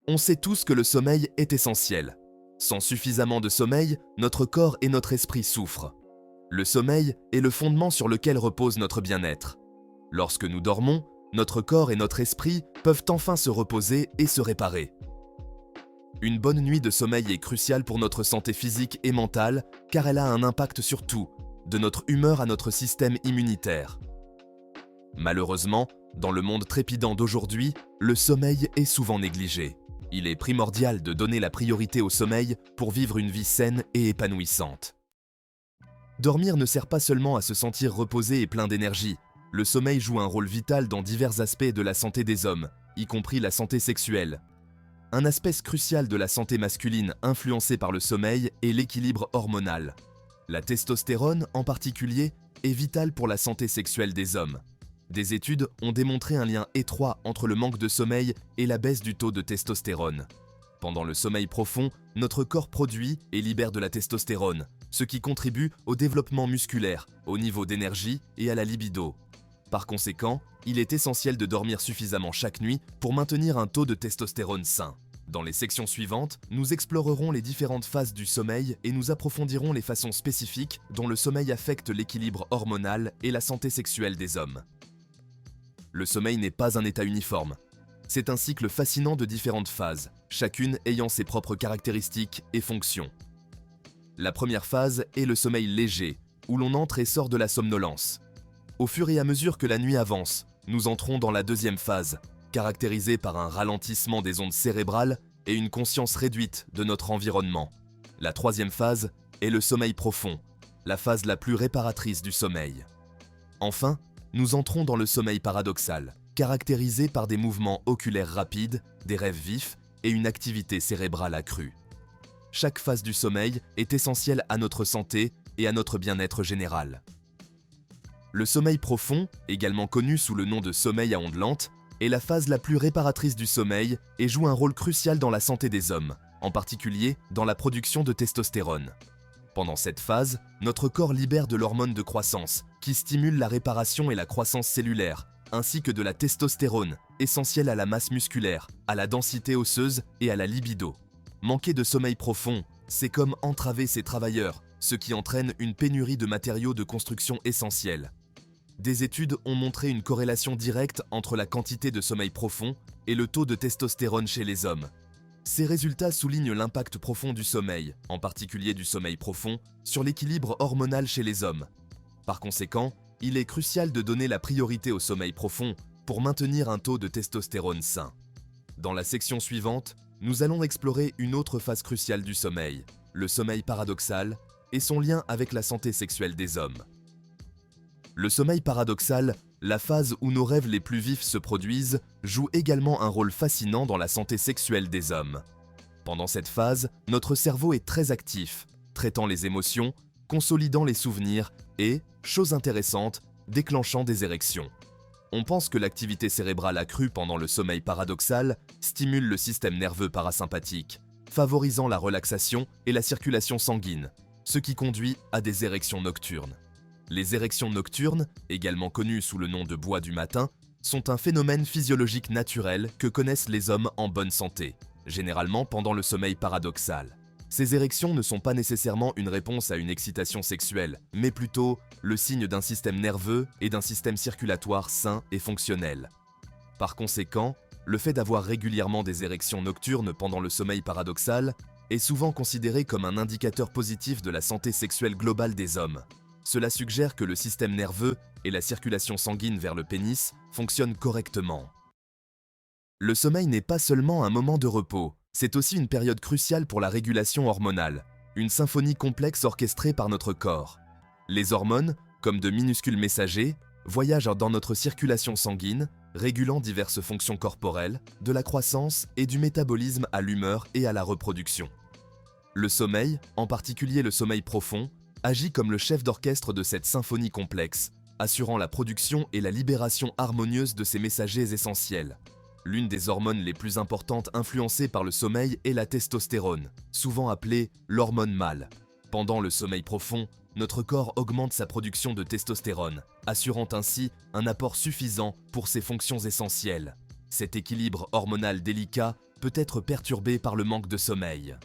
On sait tous que le sommeil est essentiel. Sans suffisamment de sommeil, notre corps et notre esprit souffrent. Le sommeil est le fondement sur lequel repose notre bien-être. Lorsque nous dormons, notre corps et notre esprit peuvent enfin se reposer et se réparer. Une bonne nuit de sommeil est cruciale pour notre santé physique et mentale car elle a un impact sur tout, de notre humeur à notre système immunitaire. Malheureusement, dans le monde trépidant d'aujourd'hui, le sommeil est souvent négligé. Il est primordial de donner la priorité au sommeil pour vivre une vie saine et épanouissante. Dormir ne sert pas seulement à se sentir reposé et plein d'énergie. Le sommeil joue un rôle vital dans divers aspects de la santé des hommes, y compris la santé sexuelle. Un aspect crucial de la santé masculine influencé par le sommeil est l'équilibre hormonal. La testostérone, en particulier, est vitale pour la santé sexuelle des hommes. Des études ont démontré un lien étroit entre le manque de sommeil et la baisse du taux de testostérone. Pendant le sommeil profond, notre corps produit et libère de la testostérone, ce qui contribue au développement musculaire, au niveau d'énergie et à la libido. Par conséquent, il est essentiel de dormir suffisamment chaque nuit pour maintenir un taux de testostérone sain. Dans les sections suivantes, nous explorerons les différentes phases du sommeil et nous approfondirons les façons spécifiques dont le sommeil affecte l'équilibre hormonal et la santé sexuelle des hommes. Le sommeil n'est pas un état uniforme. C'est un cycle fascinant de différentes phases, chacune ayant ses propres caractéristiques et fonctions. La première phase est le sommeil léger, où l'on entre et sort de la somnolence. Au fur et à mesure que la nuit avance, nous entrons dans la deuxième phase, caractérisée par un ralentissement des ondes cérébrales et une conscience réduite de notre environnement. La troisième phase est le sommeil profond, la phase la plus réparatrice du sommeil. Enfin, nous entrons dans le sommeil paradoxal, caractérisé par des mouvements oculaires rapides, des rêves vifs et une activité cérébrale accrue. Chaque phase du sommeil est essentielle à notre santé et à notre bien-être général. Le sommeil profond, également connu sous le nom de sommeil à ondes lentes, est la phase la plus réparatrice du sommeil et joue un rôle crucial dans la santé des hommes, en particulier dans la production de testostérone. Pendant cette phase, notre corps libère de l'hormone de croissance, qui stimule la réparation et la croissance cellulaire, ainsi que de la testostérone, essentielle à la masse musculaire, à la densité osseuse et à la libido. Manquer de sommeil profond, c'est comme entraver ces travailleurs, ce qui entraîne une pénurie de matériaux de construction essentiels. Des études ont montré une corrélation directe entre la quantité de sommeil profond et le taux de testostérone chez les hommes. Ces résultats soulignent l'impact profond du sommeil, en particulier du sommeil profond, sur l'équilibre hormonal chez les hommes. Par conséquent, il est crucial de donner la priorité au sommeil profond pour maintenir un taux de testostérone sain. Dans la section suivante, nous allons explorer une autre phase cruciale du sommeil, le sommeil paradoxal, et son lien avec la santé sexuelle des hommes. Le sommeil paradoxal, la phase où nos rêves les plus vifs se produisent, joue également un rôle fascinant dans la santé sexuelle des hommes. Pendant cette phase, notre cerveau est très actif, traitant les émotions, consolidant les souvenirs et, chose intéressante, déclenchant des érections. On pense que l'activité cérébrale accrue pendant le sommeil paradoxal stimule le système nerveux parasympathique, favorisant la relaxation et la circulation sanguine, ce qui conduit à des érections nocturnes. Les érections nocturnes, également connues sous le nom de bois du matin, sont un phénomène physiologique naturel que connaissent les hommes en bonne santé, généralement pendant le sommeil paradoxal. Ces érections ne sont pas nécessairement une réponse à une excitation sexuelle, mais plutôt le signe d'un système nerveux et d'un système circulatoire sain et fonctionnel. Par conséquent, le fait d'avoir régulièrement des érections nocturnes pendant le sommeil paradoxal est souvent considéré comme un indicateur positif de la santé sexuelle globale des hommes. Cela suggère que le système nerveux et la circulation sanguine vers le pénis fonctionnent correctement. Le sommeil n'est pas seulement un moment de repos, c'est aussi une période cruciale pour la régulation hormonale, une symphonie complexe orchestrée par notre corps. Les hormones, comme de minuscules messagers, voyagent dans notre circulation sanguine, régulant diverses fonctions corporelles, de la croissance et du métabolisme à l'humeur et à la reproduction. Le sommeil, en particulier le sommeil profond, agit comme le chef d'orchestre de cette symphonie complexe, assurant la production et la libération harmonieuse de ces messagers essentiels. L'une des hormones les plus importantes influencées par le sommeil est la testostérone, souvent appelée l'hormone mâle. Pendant le sommeil profond, notre corps augmente sa production de testostérone, assurant ainsi un apport suffisant pour ses fonctions essentielles. Cet équilibre hormonal délicat peut être perturbée par le manque de sommeil.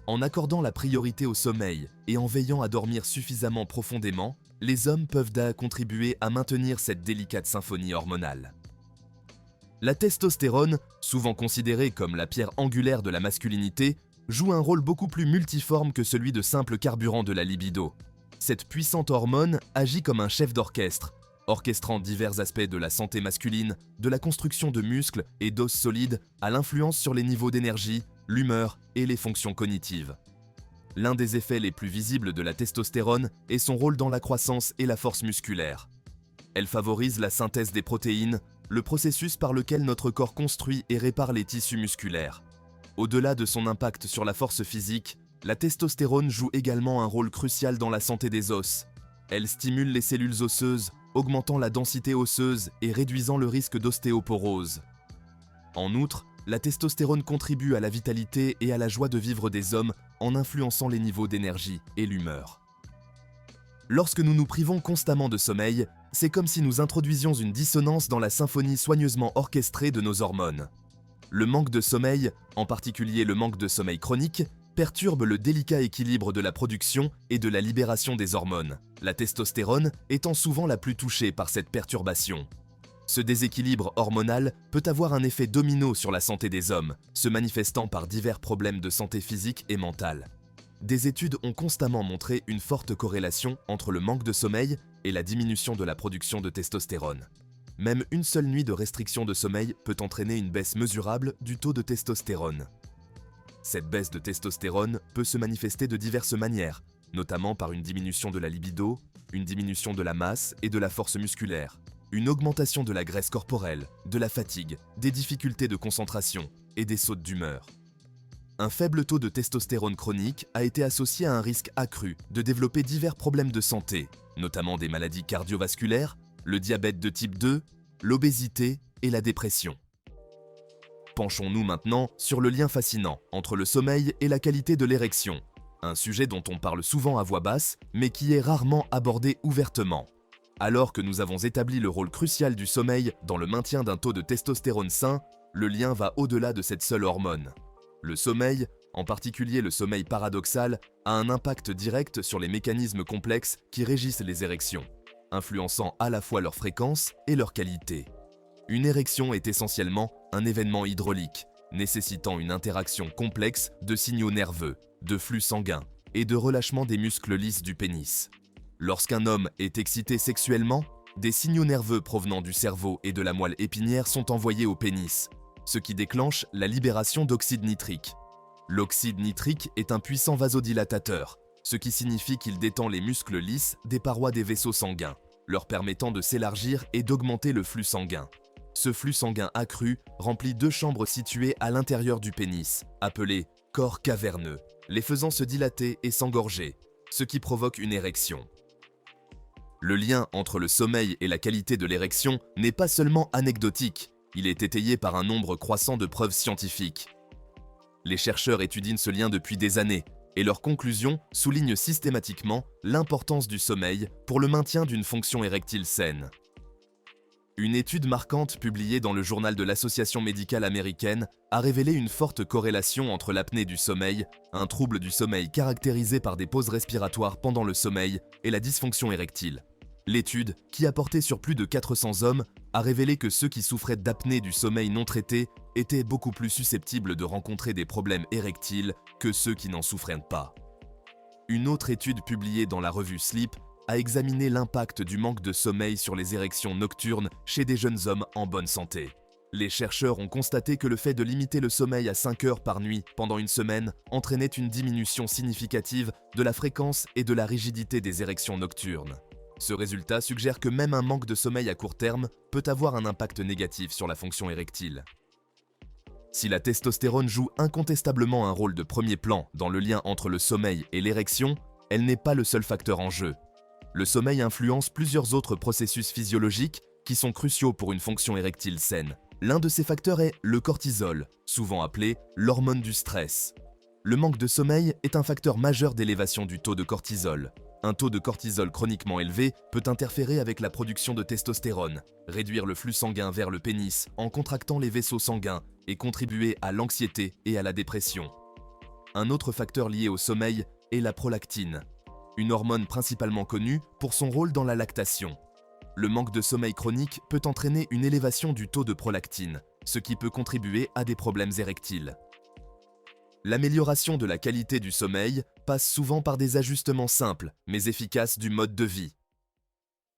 En accordant la priorité au sommeil et en veillant à dormir suffisamment profondément, les hommes peuvent contribuer à maintenir cette délicate symphonie hormonale. La testostérone, souvent considérée comme la pierre angulaire de la masculinité, joue un rôle beaucoup plus multiforme que celui de simple carburant de la libido. Cette puissante hormone agit comme un chef d'orchestre, orchestrant divers aspects de la santé masculine, de la construction de muscles et d'os solides à l'influence sur les niveaux d'énergie, l'humeur et les fonctions cognitives. L'un des effets les plus visibles de la testostérone est son rôle dans la croissance et la force musculaire. Elle favorise la synthèse des protéines, le processus par lequel notre corps construit et répare les tissus musculaires. Au-delà de son impact sur la force physique, la testostérone joue également un rôle crucial dans la santé des os. Elle stimule les cellules osseuses, augmentant la densité osseuse et réduisant le risque d'ostéoporose. En outre, la testostérone contribue à la vitalité et à la joie de vivre des hommes en influençant les niveaux d'énergie et l'humeur. Lorsque nous nous privons constamment de sommeil, c'est comme si nous introduisions une dissonance dans la symphonie soigneusement orchestrée de nos hormones. Le manque de sommeil, en particulier le manque de sommeil chronique, perturbe le délicat équilibre de la production et de la libération des hormones, la testostérone étant souvent la plus touchée par cette perturbation. Ce déséquilibre hormonal peut avoir un effet domino sur la santé des hommes, se manifestant par divers problèmes de santé physique et mentale. Des études ont constamment montré une forte corrélation entre le manque de sommeil et la diminution de la production de testostérone. Même une seule nuit de restriction de sommeil peut entraîner une baisse mesurable du taux de testostérone. Cette baisse de testostérone peut se manifester de diverses manières, notamment par une diminution de la libido, une diminution de la masse et de la force musculaire, une augmentation de la graisse corporelle, de la fatigue, des difficultés de concentration et des sautes d'humeur. Un faible taux de testostérone chronique a été associé à un risque accru de développer divers problèmes de santé, notamment des maladies cardiovasculaires, le diabète de type 2, l'obésité et la dépression. Penchons-nous maintenant sur le lien fascinant entre le sommeil et la qualité de l'érection, un sujet dont on parle souvent à voix basse, mais qui est rarement abordé ouvertement. Alors que nous avons établi le rôle crucial du sommeil dans le maintien d'un taux de testostérone sain, le lien va au-delà de cette seule hormone. Le sommeil, en particulier le sommeil paradoxal, a un impact direct sur les mécanismes complexes qui régissent les érections, influençant à la fois leur fréquence et leur qualité. Une érection est essentiellement un événement hydraulique, nécessitant une interaction complexe de signaux nerveux, de flux sanguin et de relâchement des muscles lisses du pénis. Lorsqu'un homme est excité sexuellement, des signaux nerveux provenant du cerveau et de la moelle épinière sont envoyés au pénis, ce qui déclenche la libération d'oxyde nitrique. L'oxyde nitrique est un puissant vasodilatateur, ce qui signifie qu'il détend les muscles lisses des parois des vaisseaux sanguins, leur permettant de s'élargir et d'augmenter le flux sanguin. Ce flux sanguin accru remplit deux chambres situées à l'intérieur du pénis, appelées corps caverneux, les faisant se dilater et s'engorger, ce qui provoque une érection. Le lien entre le sommeil et la qualité de l'érection n'est pas seulement anecdotique, il est étayé par un nombre croissant de preuves scientifiques. Les chercheurs étudient ce lien depuis des années, et leurs conclusions soulignent systématiquement l'importance du sommeil pour le maintien d'une fonction érectile saine. Une étude marquante publiée dans le journal de l'Association médicale américaine a révélé une forte corrélation entre l'apnée du sommeil, un trouble du sommeil caractérisé par des pauses respiratoires pendant le sommeil, et la dysfonction érectile. L'étude, qui a porté sur plus de 400 hommes, a révélé que ceux qui souffraient d'apnée du sommeil non traité étaient beaucoup plus susceptibles de rencontrer des problèmes érectiles que ceux qui n'en souffraient pas. Une autre étude publiée dans la revue Sleep a examiné l'impact du manque de sommeil sur les érections nocturnes chez des jeunes hommes en bonne santé. Les chercheurs ont constaté que le fait de limiter le sommeil à 5 heures par nuit pendant une semaine entraînait une diminution significative de la fréquence et de la rigidité des érections nocturnes. Ce résultat suggère que même un manque de sommeil à court terme peut avoir un impact négatif sur la fonction érectile. Si la testostérone joue incontestablement un rôle de premier plan dans le lien entre le sommeil et l'érection, elle n'est pas le seul facteur en jeu. Le sommeil influence plusieurs autres processus physiologiques qui sont cruciaux pour une fonction érectile saine. L'un de ces facteurs est le cortisol, souvent appelé l'hormone du stress. Le manque de sommeil est un facteur majeur d'élévation du taux de cortisol. Un taux de cortisol chroniquement élevé peut interférer avec la production de testostérone, réduire le flux sanguin vers le pénis en contractant les vaisseaux sanguins et contribuer à l'anxiété et à la dépression. Un autre facteur lié au sommeil est la prolactine, une hormone principalement connue pour son rôle dans la lactation. Le manque de sommeil chronique peut entraîner une élévation du taux de prolactine, ce qui peut contribuer à des problèmes érectiles. L'amélioration de la qualité du sommeil passe souvent par des ajustements simples mais efficaces du mode de vie.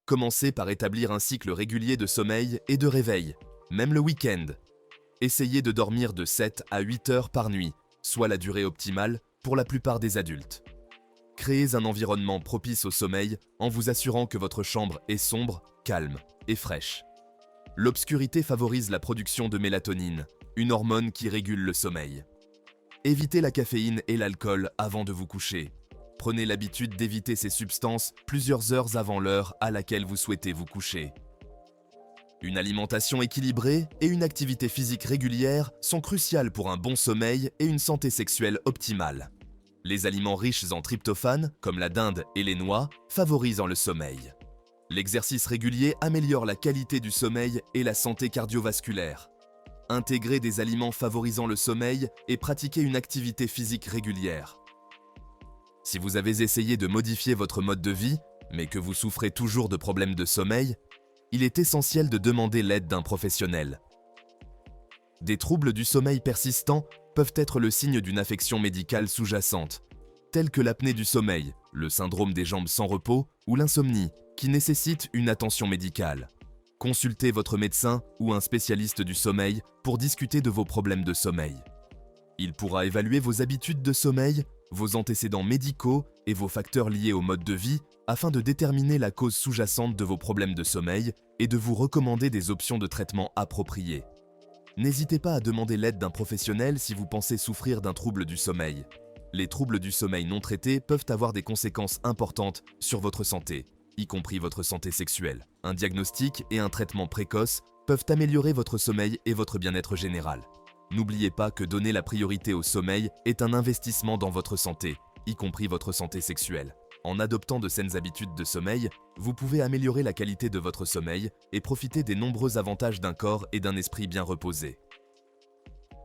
Commencez par établir un cycle régulier de sommeil et de réveil, même le week-end. Essayez de dormir de 7 à 8 heures par nuit, soit la durée optimale pour la plupart des adultes. Créez un environnement propice au sommeil en vous assurant que votre chambre est sombre, calme et fraîche. L'obscurité favorise la production de mélatonine, une hormone qui régule le sommeil. Évitez la caféine et l'alcool avant de vous coucher. Prenez l'habitude d'éviter ces substances plusieurs heures avant l'heure à laquelle vous souhaitez vous coucher. Une alimentation équilibrée et une activité physique régulière sont cruciales pour un bon sommeil et une santé sexuelle optimale. Les aliments riches en tryptophane, comme la dinde et les noix, favorisent le sommeil. L'exercice régulier améliore la qualité du sommeil et la santé cardiovasculaire. Intégrer des aliments favorisant le sommeil et pratiquer une activité physique régulière. Si vous avez essayé de modifier votre mode de vie, mais que vous souffrez toujours de problèmes de sommeil, il est essentiel de demander l'aide d'un professionnel. Des troubles du sommeil persistants peuvent être le signe d'une affection médicale sous-jacente, telle que l'apnée du sommeil, le syndrome des jambes sans repos ou l'insomnie, qui nécessite une attention médicale. Consultez votre médecin ou un spécialiste du sommeil pour discuter de vos problèmes de sommeil. Il pourra évaluer vos habitudes de sommeil, vos antécédents médicaux et vos facteurs liés au mode de vie afin de déterminer la cause sous-jacente de vos problèmes de sommeil et de vous recommander des options de traitement appropriées. N'hésitez pas à demander l'aide d'un professionnel si vous pensez souffrir d'un trouble du sommeil. Les troubles du sommeil non traités peuvent avoir des conséquences importantes sur votre santé, y compris votre santé sexuelle. Un diagnostic et un traitement précoce peuvent améliorer votre sommeil et votre bien-être général. N'oubliez pas que donner la priorité au sommeil est un investissement dans votre santé, y compris votre santé sexuelle. En adoptant de saines habitudes de sommeil, vous pouvez améliorer la qualité de votre sommeil et profiter des nombreux avantages d'un corps et d'un esprit bien reposés.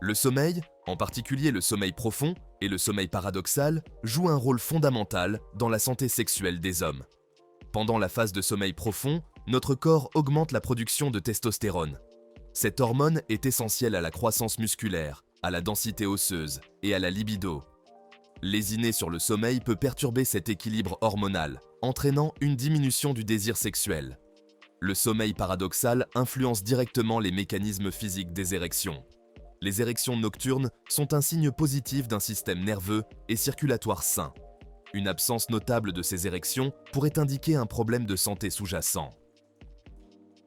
Le sommeil, en particulier le sommeil profond et le sommeil paradoxal, joue un rôle fondamental dans la santé sexuelle des hommes. Pendant la phase de sommeil profond, notre corps augmente la production de testostérone. Cette hormone est essentielle à la croissance musculaire, à la densité osseuse et à la libido. Lésiner sur le sommeil peut perturber cet équilibre hormonal, entraînant une diminution du désir sexuel. Le sommeil paradoxal influence directement les mécanismes physiques des érections. Les érections nocturnes sont un signe positif d'un système nerveux et circulatoire sain. Une absence notable de ces érections pourrait indiquer un problème de santé sous-jacent.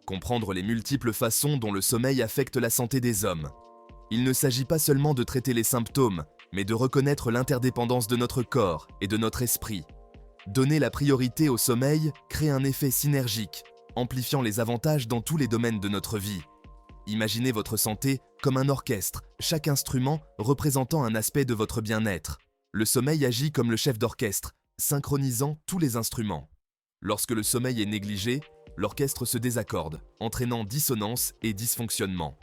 Comprendre les multiples façons dont le sommeil affecte la santé des hommes. Il ne s'agit pas seulement de traiter les symptômes, mais de reconnaître l'interdépendance de notre corps et de notre esprit. Donner la priorité au sommeil crée un effet synergique, amplifiant les avantages dans tous les domaines de notre vie. Imaginez votre santé comme un orchestre, chaque instrument représentant un aspect de votre bien-être. Le sommeil agit comme le chef d'orchestre, synchronisant tous les instruments. Lorsque le sommeil est négligé, l'orchestre se désaccorde, entraînant dissonance et dysfonctionnement.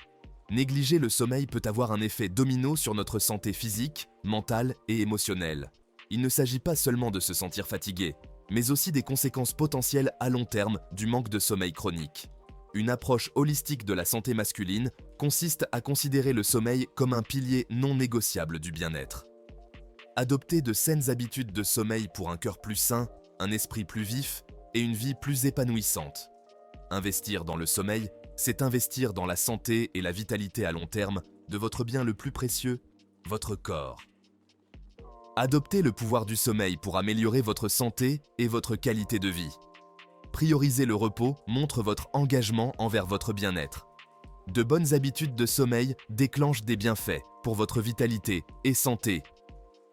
Négliger le sommeil peut avoir un effet domino sur notre santé physique, mentale et émotionnelle. Il ne s'agit pas seulement de se sentir fatigué, mais aussi des conséquences potentielles à long terme du manque de sommeil chronique. Une approche holistique de la santé masculine consiste à considérer le sommeil comme un pilier non négociable du bien-être. Adopter de saines habitudes de sommeil pour un cœur plus sain, un esprit plus vif et une vie plus épanouissante. Investir dans le sommeil, c'est investir dans la santé et la vitalité à long terme de votre bien le plus précieux, votre corps. Adoptez le pouvoir du sommeil pour améliorer votre santé et votre qualité de vie. Prioriser le repos montre votre engagement envers votre bien-être. De bonnes habitudes de sommeil déclenchent des bienfaits pour votre vitalité et santé.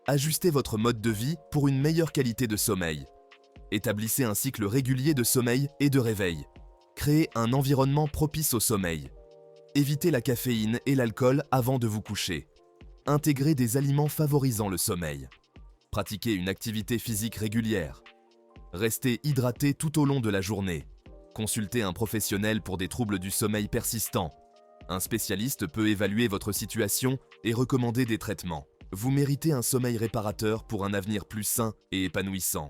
Ajustez votre mode de vie pour une meilleure qualité de sommeil. Établissez un cycle régulier de sommeil et de réveil. Créez un environnement propice au sommeil. Évitez la caféine et l'alcool avant de vous coucher. Intégrez des aliments favorisant le sommeil. Pratiquez une activité physique régulière. Restez hydraté tout au long de la journée. Consultez un professionnel pour des troubles du sommeil persistants. Un spécialiste peut évaluer votre situation et recommander des traitements. Vous méritez un sommeil réparateur pour un avenir plus sain et épanouissant.